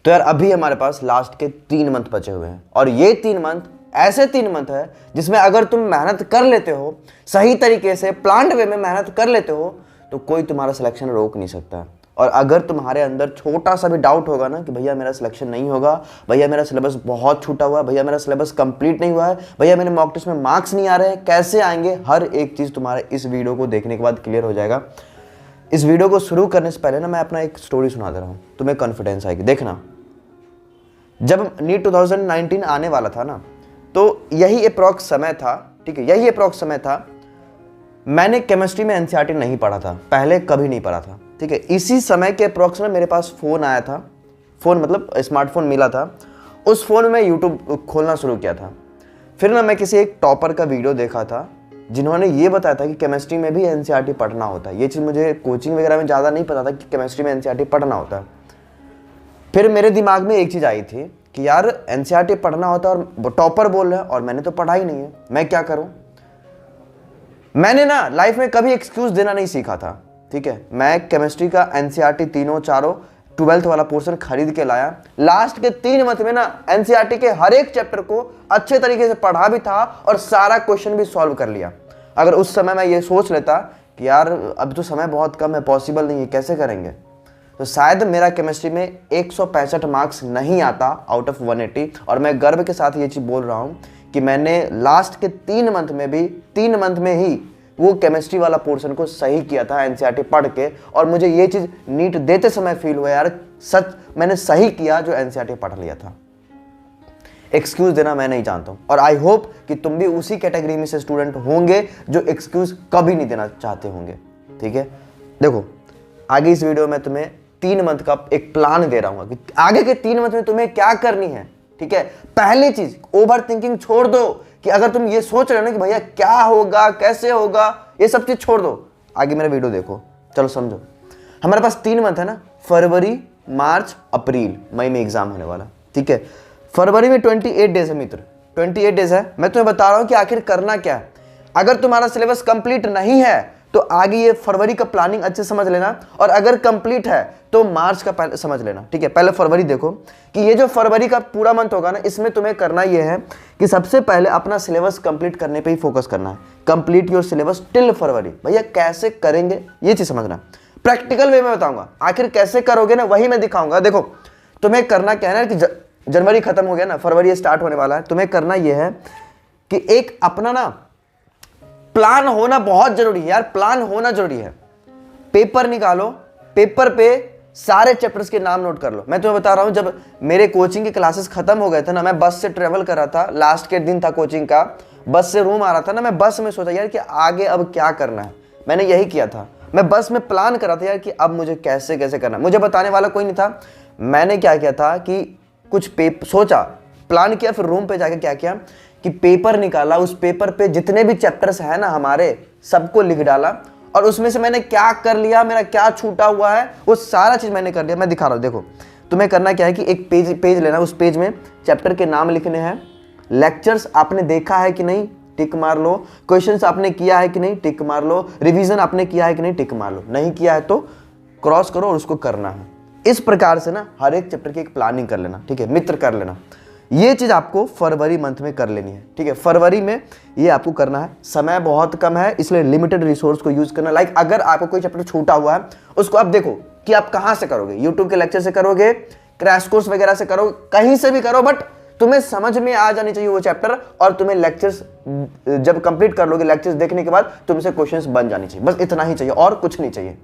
तो यार अभी हमारे पास लास्ट के 3 मंथ बचे हुए हैं और ये 3 मंथ ऐसे 3 मंथ है जिसमें अगर तुम मेहनत कर लेते हो, सही तरीके से प्लान्ड वे में मेहनत कर लेते हो, तो कोई तुम्हारा सिलेक्शन रोक नहीं सकता। और अगर तुम्हारे अंदर छोटा सा भी डाउट होगा ना कि भैया मेरा सिलेक्शन नहीं होगा, भैया मेरा सिलेबस बहुत छूटा हुआ है, भैया मेरा सिलेबस कंप्लीट नहीं हुआ है, भैया मेरे मॉक टेस्ट में मार्क्स नहीं आ रहे हैं, कैसे आएंगे, हर एक चीज़ तुम्हारे इस वीडियो को देखने के बाद क्लियर हो जाएगा। इस वीडियो को शुरू करने से पहले ना मैं अपना एक स्टोरी सुना दे रहा हूँ, तुम्हें कॉन्फिडेंस आएगी। देखना, जब नीट 2019 आने वाला था ना, तो यही अप्रॉक्स समय था, ठीक है, यही अप्रॉक्स समय था। मैंने केमिस्ट्री में एनसीईआरटी नहीं पढ़ा था, पहले कभी नहीं पढ़ा था, ठीक है। इसी समय के अप्रॉक्स में मेरे पास फ़ोन आया था, फ़ोन मतलब स्मार्टफोन मिला था। उस फ़ोन में यूट्यूब खोलना शुरू किया था। फिर ना मैं किसी एक टॉपर का वीडियो देखा था जिन्होंने ये बताया था कि केमिस्ट्री में भी एनसीईआरटी पढ़ना होता है। ये चीज़ मुझे कोचिंग वगैरह में ज़्यादा नहीं पता था कि केमिस्ट्री में एनसीईआरटी पढ़ना होता है। फिर मेरे दिमाग में एक चीज़ आई थी कि यार एनसीईआरटी पढ़ना होता है और टॉपर बोल रहा है और मैंने तो पढ़ा ही नहीं है, मैं क्या करूं। मैंने ना लाइफ में कभी एक्सक्यूज देना नहीं सीखा था, ठीक है। मैं केमिस्ट्री का एनसीईआरटी तीनों चारों 12th वाला पोर्शन खरीद के लाया। लास्ट के 3 मंथ में ना एनसीईआरटी के हर एक चैप्टर को अच्छे तरीके से पढ़ा भी था और सारा क्वेश्चन भी सॉल्व कर लिया। अगर उस समय मैं ये सोच लेता कि यार अब तो समय बहुत कम है, पॉसिबल नहीं है, कैसे करेंगे, तो शायद मेरा केमिस्ट्री में 165 मार्क्स नहीं आता आउट ऑफ 180। और मैं गर्व के साथ ये चीज़ बोल रहा हूँ कि मैंने लास्ट के 3 मंथ में भी 3 मंथ में ही वो केमिस्ट्री वाला पोर्शन को सही किया था एनसीईआरटी पढ़ के। और मुझे ये चीज़ नीट देते समय फील हुआ, यार सच मैंने सही किया जो एनसीईआरटी पढ़ लिया था। एक्सक्यूज देना मैं नहीं जानता हूँ और आई होप कि तुम भी उसी कैटेगरी में से स्टूडेंट होंगे जो एक्सक्यूज कभी नहीं देना चाहते होंगे, ठीक है। देखो, आगे इस वीडियो में तुम्हें 3 मंथ का एक प्लान दे रहा हूँ कि आगे के 3 मंथ में तुम्हें क्या करनी है, ठीक है। पहली चीज, ओवर थिंकिंग छोड़ दो कि अगर तुम ये सोच रहे हो ना कि भैया क्या होगा, कैसे होगा, ये सब चीज छोड़ दो। आगे मेरा वीडियो देखो, चलो समझो। हमारे पास 3 मंथ है ना, फरवरी, मार्च, अप्रैल, मई में एग्जाम होने वाला, ठीक है। फरवरी में 28 डेज है मित्र, 28 डेज है। मैं तुम्हें बता रहा हूं कि आखिर करना क्या है। अगर तुम्हारा सिलेबस कंप्लीट नहीं है तो आगे ये फरवरी का प्लानिंग अच्छे समझ लेना, और अगर कंप्लीट है तो मार्च का पहले समझ लेना, ठीक है। पहले फरवरी देखो कि ये जो फरवरी का पूरा मंथ होगा ना, इसमें तुम्हें करना ये है कि सबसे पहले अपना सिलेबस कंप्लीट करने पे ही फोकस करना है। कंप्लीट योर सिलेबस टिल फरवरी। भैया कैसे करेंगे ये चीज समझना, प्रैक्टिकल वे में बताऊंगा। आखिर कैसे करोगे ना वही मैं दिखाऊंगा। देखो, तुम्हें करना क्या है ना कि जनवरी खत्म हो गया ना, फरवरी स्टार्ट होने वाला है। तुम्हें करना यह है कि एक अपना ना प्लान होना बहुत जरूरी है यार, प्लान होना जरूरी है। पेपर निकालो, पेपर पे सारे चैप्टर्स के नाम नोट कर लो। मैं तुम्हें बता रहा हूं, जब मेरे कोचिंग के क्लासेस खत्म हो गए थे ना, मैं बस से ट्रेवल कर रहा था, लास्ट के दिन था कोचिंग का, बस से रूम आ रहा था ना, मैं बस में सोचा यार कि आगे अब क्या करना है। मैंने यही किया था, मैं बस में प्लान कर रहा था यार कि अब मुझे कैसे कैसे करना है। मुझे बताने वाला कोई नहीं था। मैंने क्या किया था कि कुछ पेपर सोचा, प्लान किया, फिर रूम पे जाके क्या किया कि पेपर निकाला, उस पेपर पे जितने भी चैप्टर्स हैं ना हमारे, सबको लिख डाला, और उसमें से मैंने क्या कर लिया, मेरा क्या छूटा हुआ है, वो सारा चीज मैंने कर लिया। मैं दिखा रहा हूँ, देखो तुम्हें करना क्या है कि एक पेज लेना, उस पेज में चैप्टर के नाम लिखने हैं, लेक्चर्स आपने देखा है कि नहीं, टिक मार लो, क्वेश्चंस आपने किया है कि नहीं, टिक मार लो, रिवीजन आपने किया है कि नहीं, टिक मार लो, नहीं किया है तो क्रॉस करो और उसको करना है। इस प्रकार से ना हर एक चैप्टर की एक प्लानिंग कर लेना, ठीक है मित्र, कर लेना। ये चीज आपको फरवरी मंथ में कर लेनी है, ठीक है। फरवरी में ये आपको करना है। समय बहुत कम है, इसलिए लिमिटेड रिसोर्स को यूज करना। लाइक अगर आपको कोई चैप्टर छूटा हुआ है, उसको आप देखो कि आप कहां से करोगे, यूट्यूब के लेक्चर से करोगे, क्रैश कोर्स वगैरह से करो, कहीं से भी करो, बट तुम्हें समझ में आ जानी चाहिए वो चैप्टर, और तुम्हें लेक्चर्स जब कंप्लीट कर लोगे, लेक्चर्स देखने के बाद तुमसे क्वेश्चंस बन जानी चाहिए। बस इतना ही चाहिए और कुछ नहीं चाहिए,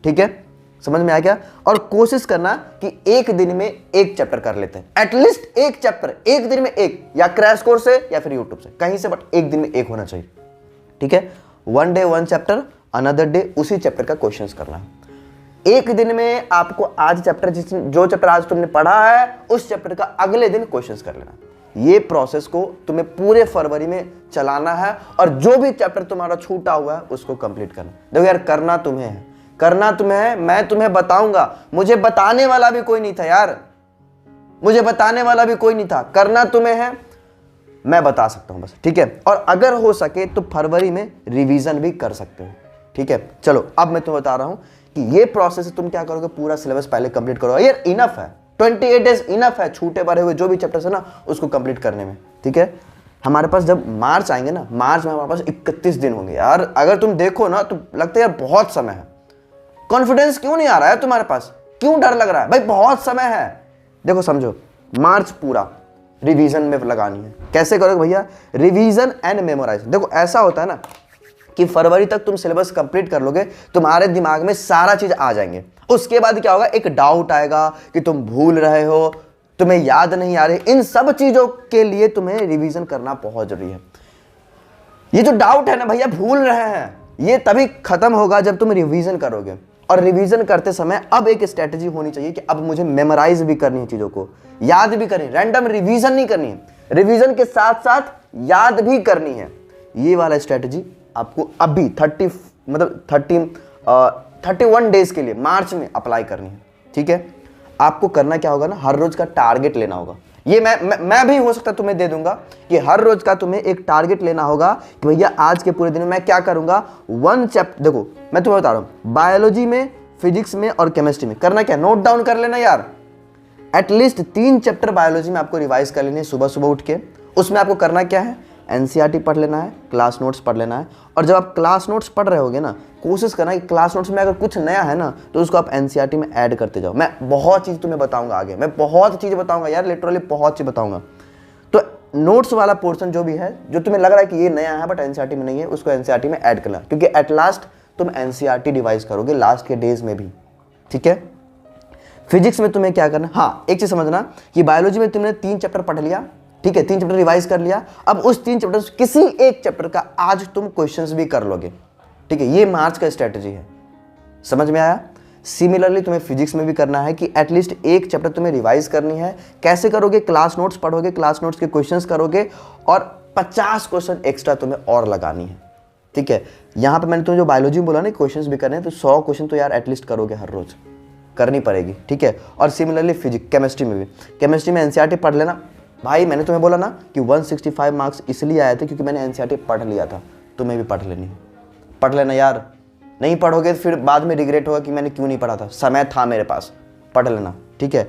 ठीक है। समझ में आ गया। और कोशिश करना कि एक दिन में एक चैप्टर कर लेते हैं, एटलीस्ट एक चैप्टर एक दिन में एक, या क्रैश कोर्स से या फिर यूट्यूब से, कहीं से, बट एक दिन में एक होना चाहिए, ठीक है। 1 डे 1 चैप्टर, अनदर डे उसी चैप्टर का क्वेश्चंस करना है। एक दिन में आपको आज चैप्टर जो चैप्टर आज तुमने पढ़ा है उस चैप्टर का अगले दिन क्वेश्चंस कर लेना। ये प्रोसेस को तुम्हें पूरे फरवरी में चलाना है, और जो भी चैप्टर तुम्हारा छूटा हुआ है उसको कंप्लीट करना। देखो यार, करना तुम्हें है, करना तुम्हें है। मैं तुम्हें बताऊंगा, मुझे बताने वाला भी कोई नहीं था यार, मुझे बताने वाला भी कोई नहीं था। करना तुम्हें है, मैं बता सकता हूं बस, ठीक है। और अगर हो सके तो फरवरी में रिवीजन भी कर सकते हो, ठीक है। चलो अब मैं तुम्हें बता रहा हूं कि ये प्रोसेस तुम क्या करोगे, पूरा सिलेबस पहले कंप्लीट करो। यार इनफ है, 28 डेज इनफ है छूटे भरे हुए जो भी चैप्टर्स है ना उसको कंप्लीट करने में। ठीक है, हमारे पास जब मार्च आएंगे ना, मार्च में हमारे पास 31 दिन होंगे यार। अगर तुम देखो ना तो लगता है यार बहुत समय है। कॉन्फिडेंस क्यों नहीं आ रहा है तुम्हारे पास, क्यों डर लग रहा है? भाई बहुत समय है। देखो समझो, मार्च पूरा रिवीजन में लगानी है। कैसे करोगे भैया? Revision and memorise. देखो ऐसा होता है ना कि फरवरी तक तुम सिलेबस कंप्लीट कर लोगे, तुम्हारे दिमाग में सारा चीज आ जाएंगे। उसके बाद क्या होगा, एक डाउट आएगा कि तुम भूल रहे हो, तुम्हें याद नहीं आ रही। इन सब चीजों के लिए तुम्हें रिवीजन करना बहुत जरूरी है। ये जो डाउट है ना भैया, भूल रहे हैं, ये तभी खत्म होगा जब तुम रिवीजन करोगे। और रिवीजन करते समय अब एक स्ट्रेटजी होनी चाहिए कि अब मुझे मेमोराइज भी करनी है, चीजों को याद भी करनी है। रैंडम रिवीजन नहीं करनी है, रिवीजन के साथ साथ याद भी करनी है। ये वाला स्ट्रेटजी आपको अभी 31 डेज के लिए मार्च में अप्लाई करनी है। ठीक है, आपको करना क्या होगा ना, हर रोज का टारगेट लेना होगा। ये मैं भी हो सकता है तुम्हें दे दूंगा कि हर रोज का तुम्हें एक टारगेट लेना होगा कि भैया आज के पूरे दिन में मैं क्या करूंगा। 1 चैप्टर, देखो मैं तुम्हें बता रहा हूं, बायोलॉजी में, फिजिक्स में और केमिस्ट्री में करना क्या, नोट डाउन कर लेना यार। एटलीस्ट 3 चैप्टर बायोलॉजी में आपको रिवाइज कर लेनी है सुबह सुबह उठ के। उसमें आपको करना क्या है, एनसीईआरटी पढ़ लेना है, क्लास नोट्स पढ़ लेना है। और जब आप क्लास नोट्स पढ़ रहे होगे ना, कोशिश करना कि क्लास नोट्स में अगर कुछ नया है ना तो उसको आप एनसीईआरटी में ऐड करते जाओ। मैं बहुत चीज़ तुम्हें बताऊंगा आगे, मैं बहुत चीज़ बताऊंगा यार, लिटरली बहुत चीज़ बताऊंगा। तो नोट्स वाला पोर्शन जो भी है, जो तुम्हें लग रहा है कि ये नया है बट एनसीईआरटी में नहीं है, उसको एनसीईआरटी में ऐड करना, क्योंकि एट लास्ट तुम एनसीईआरटी रिवाइज करोगे लास्ट के डेज में भी। ठीक है, फिजिक्स में तुम्हें क्या करना, हाँ एक चीज समझना कि बायोलॉजी में तुमने 3 चैप्टर पढ़ लिया। ठीक है, 3 चैप्टर रिवाइज कर लिया। अब उस 3 चैप्टर से किसी एक चैप्टर का आज तुम क्वेश्चंस भी कर लोगे। ठीक है, ये मार्च का स्ट्रेटजी है, समझ में आया? सिमिलरली तुम्हें फिजिक्स में भी करना है कि एटलीस्ट एक चैप्टर तुम्हें रिवाइज करनी है। कैसे करोगे, क्लास नोट्स पढ़ोगे, क्लास नोट्स के क्वेश्चंस करोगे और 50 क्वेश्चन एक्स्ट्रा तुम्हें और लगानी है। ठीक है, यहां पे मैंने तुम्हें जो बायोलॉजी में बोला ना क्वेश्चंस भी करने हैं, तो 100 क्वेश्चन तो यार एटलीस्ट करोगे, हर रोज करनी पड़ेगी। ठीक है, और सिमिलरली फिजिक्स, केमिस्ट्री में भी, केमिस्ट्री में एनसीईआरटी पढ़ लेना। भाई मैंने तुम्हें बोला ना कि 165 मार्क्स इसलिए आए थे क्योंकि मैंने एनसीईआरटी पढ़ लिया था। तुम्हें भी पढ़ लेनी है, पढ़ लेना यार। नहीं पढ़ोगे तो फिर बाद में रिग्रेट होगा कि मैंने क्यों नहीं पढ़ा था, समय था मेरे पास, पढ़ लेना। ठीक है,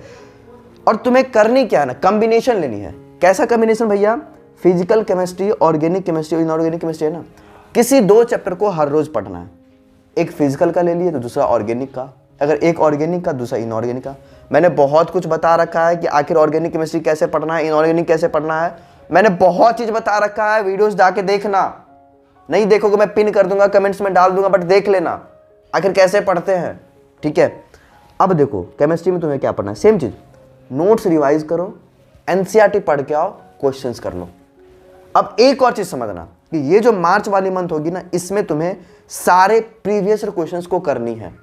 और तुम्हें करनी क्या है ना, कॉम्बिनेशन लेनी है। कैसा कॉम्बिनेशन भैया? Physical chemistry, organic chemistry, inorganic chemistry है ना, किसी 2 चैप्टर को हर रोज पढ़ना है। एक फिजिकल का ले लिए तो दूसरा ऑर्गेनिक का, अगर एक ऑर्गेनिक का दूसरा इनऑर्गेनिक का। मैंने बहुत कुछ बता रखा है कि आखिर ऑर्गेनिक केमिस्ट्री कैसे पढ़ना है, इनऑर्गेनिक कैसे पढ़ना है। मैंने बहुत चीज बता रखा है, वीडियोस जाके देखना। नहीं देखोगे मैं पिन कर दूंगा, कमेंट्स में डाल दूंगा, बट देख लेना आखिर कैसे पढ़ते हैं। ठीक है, अब देखो केमिस्ट्री में तुम्हें क्या पढ़ना है, सेम चीज, नोट्स रिवाइज करो, एनसीईआरटी पढ़ के आओ, क्वेश्चंस कर लो। अब एक और चीज समझना कि ये जो मार्च वाली मंथ होगी ना, इसमें तुम्हें सारे प्रीवियस क्वेश्चंस को करनी है,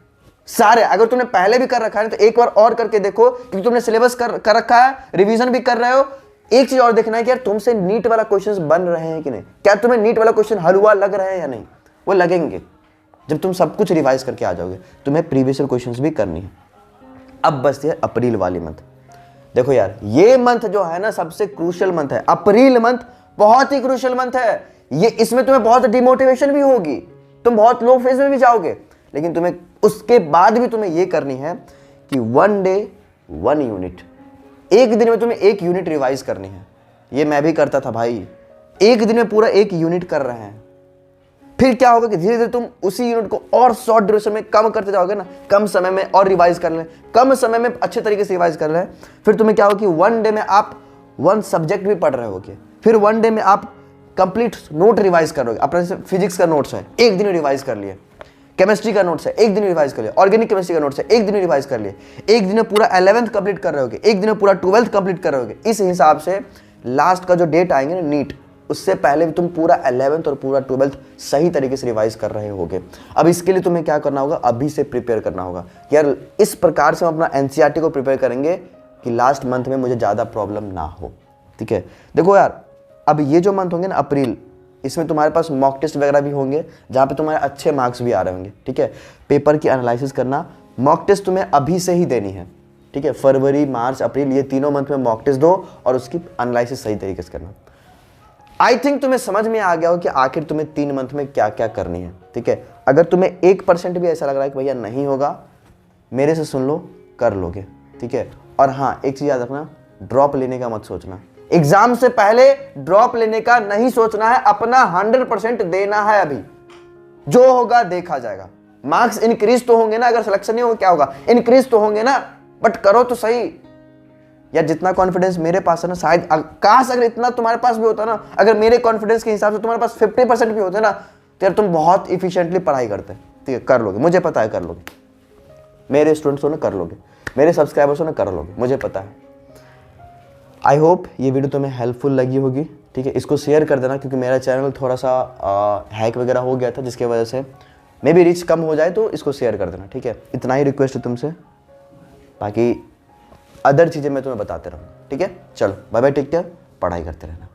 सारे। अगर तुमने पहले भी कर रखा है तो एक बार और करके देखो, क्योंकि तुमने सिलेबस कर रखा है, रिवीजन भी कर रहे हो। एक चीज और देखना है कि यार तुमसे नीट वाला क्वेश्चंस बन रहे हैं कि नहीं, क्या तुम्हें नीट वाला क्वेश्चन हलवा लग रहे हैं या नहीं। वो लगेंगे जब तुम सब कुछ रिवाइज करके आ जाओगे। तुम्हें प्रीवियस क्वेश्चंस भी करनी है। अब बस ये अप्रैल वाली मंथ, देखो यार ये मंथ जो है ना सबसे क्रूशियल मंथ है। अप्रैल मंथ बहुत ही क्रूशियल मंथ है। ये इसमें तुम्हें बहुत डिमोटिवेशन भी होगी, तुम बहुत लो फेज में भी जाओगे, लेकिन तुम्हें उसके बाद भी तुम्हें ये करनी है कि 1 डे 1 यूनिट, एक दिन में तुम्हें 1 यूनिट रिवाइज करनी है। ये मैं भी करता था भाई, एक दिन में पूरा 1 यूनिट कर रहे हैं। फिर क्या होगा कि धीरे धीरे तुम उसी यूनिट को और शॉर्ट ड्यूरेशन में कम करते जाओगे ना, कम समय में और रिवाइज कर लें, कम समय में अच्छे तरीके से रिवाइज कर लें। फिर तुम्हें क्या होगा कि 1 डे में आप 1 सब्जेक्ट भी पढ़ रहे होगे, फिर 1 डे में आप कंप्लीट नोट रिवाइज करोगे। अपने फिजिक्स का नोट्स है, एक दिन रिवाइज कर लिए, केमिस्ट्री का नोट्स है, एक दिन रिवाइज कर लिया, ऑर्गेनिक केमिस्ट्री का नोट्स है, एक दिन रिवाइज कर लिए, एक दिन में पूरा 11th कंप्लीट कर रहे होगे, एक दिन में पूरा 12th कंप्लीट कर रहे होगे। इस हिसाब से लास्ट का जो डेट आएंगे ना नीट, उससे पहले भी तुम पूरा 11th और पूरा 12th सही तरीके से रिवाइज कर रहे होगे। अब इसके लिए तुम्हें क्या करना होगा, अभी से प्रिपेयर करना होगा। यार इस प्रकार से हम अपना एनसीईआरटी को प्रिपेयर करेंगे कि लास्ट मंथ में मुझे ज़्यादा प्रॉब्लम ना हो। ठीक है, देखो यार अब ये जो मंथ होंगे ना अप्रैल, इसमें तुम्हारे पास मॉक टेस्ट वगैरह भी होंगे जहाँ पे तुम्हारे अच्छे मार्क्स भी आ रहे होंगे। ठीक है, पेपर की एनालिसिस करना, मॉक टेस्ट तुम्हें अभी से ही देनी है। ठीक है, फरवरी, मार्च, अप्रैल, ये तीनों मंथ में मॉक टेस्ट दो और उसकी एनालिसिस सही तरीके से करना। आई थिंक तुम्हें समझ में आ गया हो कि आखिर तुम्हें 3 मंथ में क्या क्या करनी है। ठीक है, अगर तुम्हें 1% भी ऐसा लग रहा है कि भैया नहीं होगा, मेरे से सुन लो, कर लोगे। ठीक है, और हाँ, एक चीज याद रखना, ड्रॉप लेने का मत सोचना। एग्जाम से पहले ड्रॉप लेने का नहीं सोचना है, अपना 100% देना है। अभी जो होगा देखा जाएगा। मार्क्स इंक्रीज तो होंगे ना, अगर सिलेक्शन नहीं होगा क्या होगा, इंक्रीज तो होंगे ना, बट करो तो सही। यार जितना कॉन्फिडेंस मेरे पास है ना, शायद काश अगर इतना तुम्हारे पास भी होता ना, अगर मेरे कॉन्फिडेंस के हिसाब से तुम्हारे पास 50% भी होते ना, तो यार तुम बहुत इफिशिएंटली पढ़ाई करते। ठीक है, कर लोगे, मुझे पता है कर लोगे, मेरे स्टूडेंट्स हो ना कर लोगे, मेरे सब्सक्राइबर्स हो ना कर लोगे, मुझे पता है। आई होप ये वीडियो तुम्हें हेल्पफुल लगी होगी। ठीक है, इसको शेयर कर देना, क्योंकि मेरा चैनल थोड़ा सा हैक वगैरह हो गया था, जिसकी वजह से मे बी रीच कम हो जाए, तो इसको शेयर कर देना। ठीक है, इतना ही रिक्वेस्ट है तुमसे, बाकी अदर चीज़ें मैं तुम्हें बताते रहूँ। ठीक है, चलो बाय बाय, टेक केयर, पढ़ाई करते रहना।